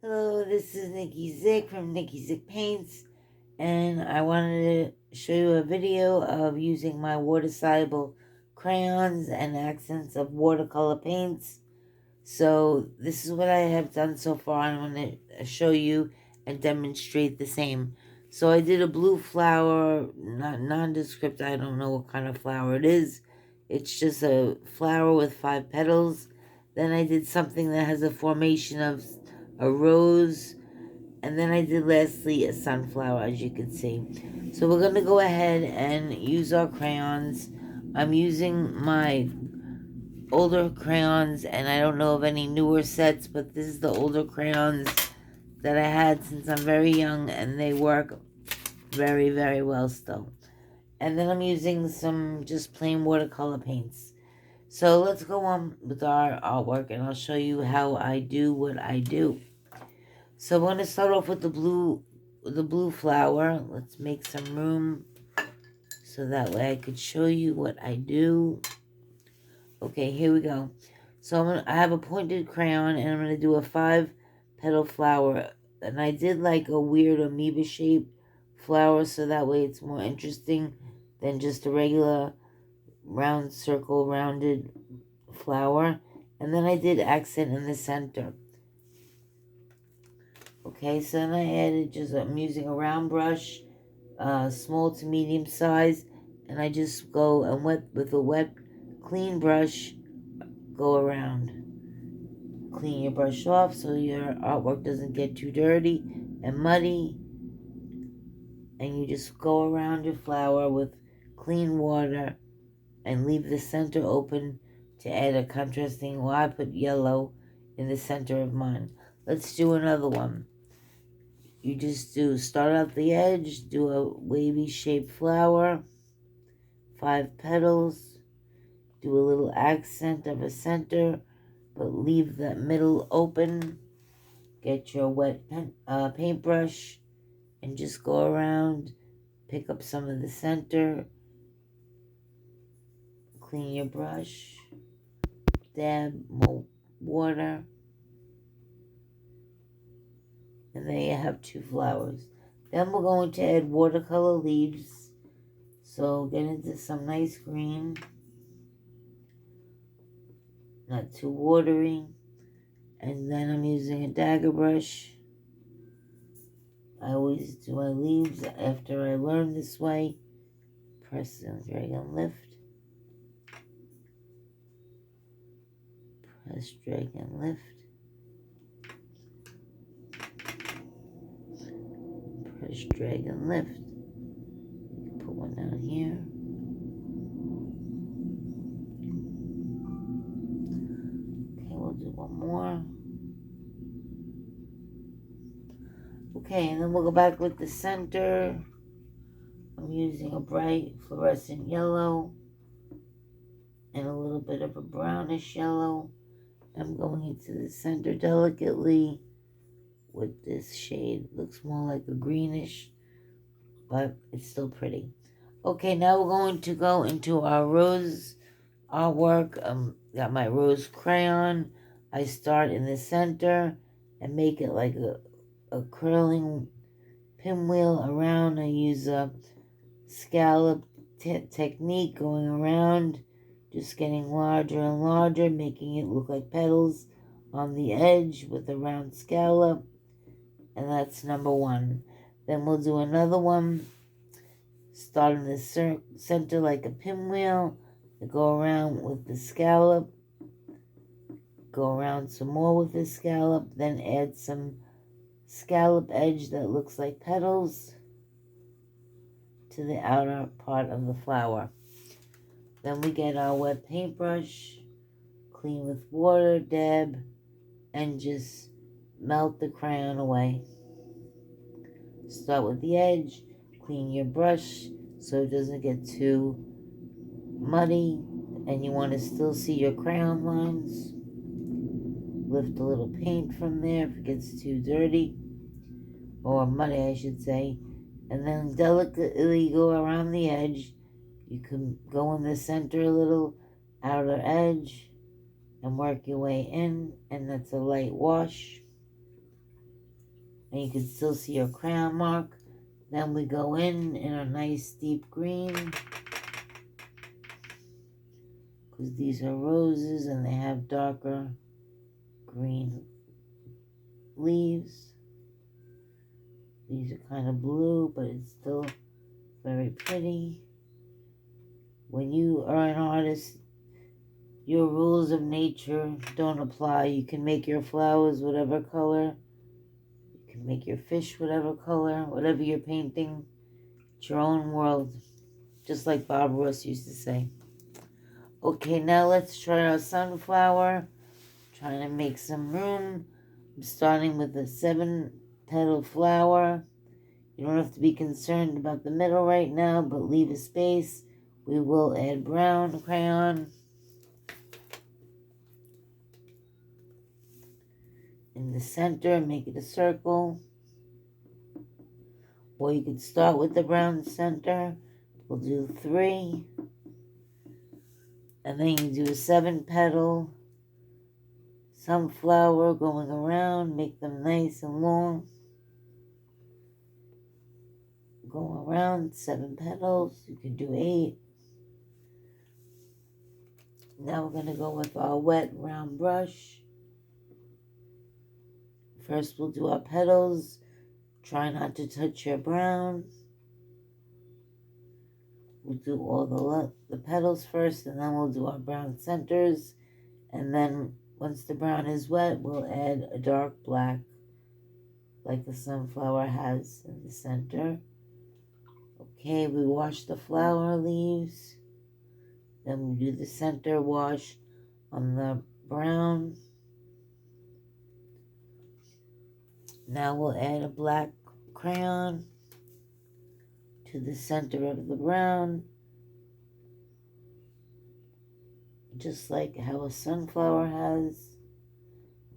Hello, this is Nikki Zick from Nikki Zick Paints, and I wanted to show you a video of using my water-soluble crayons and accents of watercolor paints. So this is what I have done so far, and I'm going to show you and demonstrate the same. So I did a blue flower, not nondescript, I don't know what kind of flower it is. It's just a flower with 5 petals. Then I did something that has a formation of a rose, and then I did lastly a sunflower, as you can see. So we're going to go ahead and use our crayons. I'm using my older crayons, and I don't know of any newer sets, but this is the older crayons that I had since I'm very young, and they work very, very well still. And then I'm using some just plain watercolor paints. So let's go on with our artwork, and I'll show you how I do what I do. So I'm going to start off with the blue flower. Let's make some room so that way I could show you what I do. Okay, here we go. So I have a pointed crayon, and I'm going to do a 5-petal flower. And I did like a weird amoeba-shaped flower, so that way it's more interesting than just a regular round circle rounded flower. And then I did accent in the center. Okay, so then I added I'm using a round brush, small to medium size, and I just go and with a wet, clean brush, go around. Clean your brush off so your artwork doesn't get too dirty and muddy, and you just go around your flower with clean water and leave the center open to add a contrasting, well, I put yellow in the center of mine. Let's do another one. You just start out the edge, do a wavy shaped flower, 5 petals, do a little accent of a center, but leave the middle open. Get your wet paintbrush and just go around, pick up some of the center, clean your brush, dab more water, and there you have 2 flowers. Then we're going to add watercolor leaves. So get into some nice green, not too watery. And then I'm using a dagger brush. I always do my leaves after I learn this way. Press and drag and lift. Press, drag and lift. Press, drag and lift. Put one down here. Okay, we'll do one more. Okay, and then we'll go back with the center. I'm using a bright fluorescent yellow and a little bit of a brownish yellow. I'm going into the center delicately with this shade. It looks more like a greenish, but it's still pretty. Okay, now we're going to go into our rose artwork. Got my rose crayon. I start in the center and make it like a curling pinwheel around. I use a scallop technique going around, just getting larger and larger, making it look like petals on the edge with a round scallop. And that's number 1. Then we'll do another one. Start in the center like a pinwheel. Go around with the scallop. Go around some more with the scallop. Then add some scallop edge that looks like petals to the outer part of the flower. Then we get our wet paintbrush, clean with water, dab, and just melt the crayon away. Start with the edge, clean your brush so it doesn't get too muddy, and you want to still see your crayon lines. Lift a little paint from there if it gets too dirty, or muddy I should say, and then delicately go around the edge. You can go in the center a little, outer edge, and work your way in, and that's a light wash. and you can still see your crayon mark. Then we go in a nice deep green, because these are roses and they have darker green leaves. These are kind of blue, but it's still very pretty. When you are an artist, your rules of nature don't apply. You can make your flowers whatever color. You can make your fish whatever color. Whatever you're painting, it's your own world. Just like Bob Ross used to say. Okay, now let's try our sunflower. Trying to make some room. I'm starting with a 7-petal flower. You don't have to be concerned about the middle right now, but leave a space. We will add brown crayon. In the center, make it a circle. Or you could start with the brown center. We'll do 3. And then you do a 7-petal sunflower going around. Make them nice and long. Go around 7 petals. You can do 8. Now we're going to go with our wet round brush. First we'll do our petals. Try not to touch your brown. We'll do all the petals first, and then we'll do our brown centers. And then once the brown is wet, we'll add a dark black like the sunflower has in the center. Okay, we wash the flower leaves. Then we do the center wash on the brown. Now we'll add a black crayon to the center of the brown, just like how a sunflower has.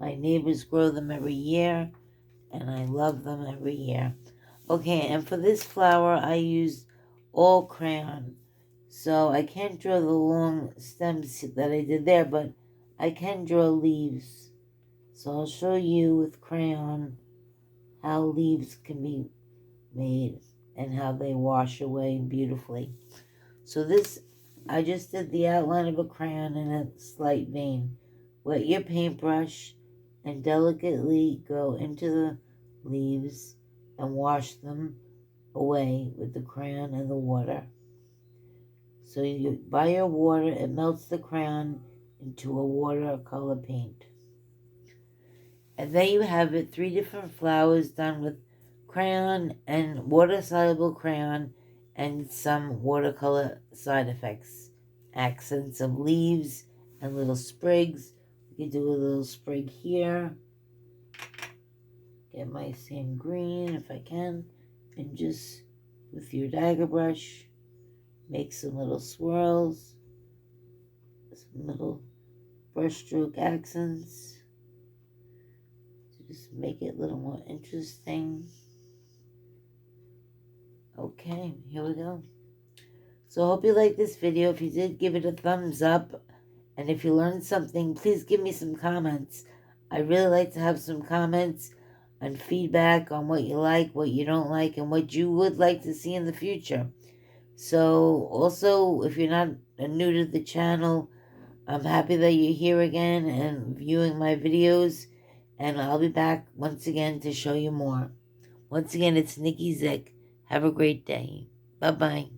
My neighbors grow them every year, and I love them every year. Okay, and for this flower, I used all crayon. So I can't draw the long stems that I did there, but I can draw leaves. So I'll show you with crayon how leaves can be made and how they wash away beautifully. So this, I just did the outline of a crayon in a slight vein. Wet your paintbrush and delicately go into the leaves and wash them away with the crayon and the water. So by your water, it melts the crayon into a watercolor paint. And there you have it, 3 different flowers done with crayon and water-soluble crayon and some watercolor side effects. Accents of leaves and little sprigs. You can do a little sprig here. Get my same green if I can. And just with your dagger brush, make some little swirls. Some little brushstroke accents. Just make it a little more interesting. Okay, here we go. So I hope you liked this video. If you did, give it a thumbs up. And if you learned something, please give me some comments. I really like to have some comments and feedback on what you like, what you don't like, and what you would like to see in the future. So also, if you're not new to the channel, I'm happy that you're here again and viewing my videos. And I'll be back once again to show you more. Once again, it's Nikki Zick. Have a great day. Bye-bye.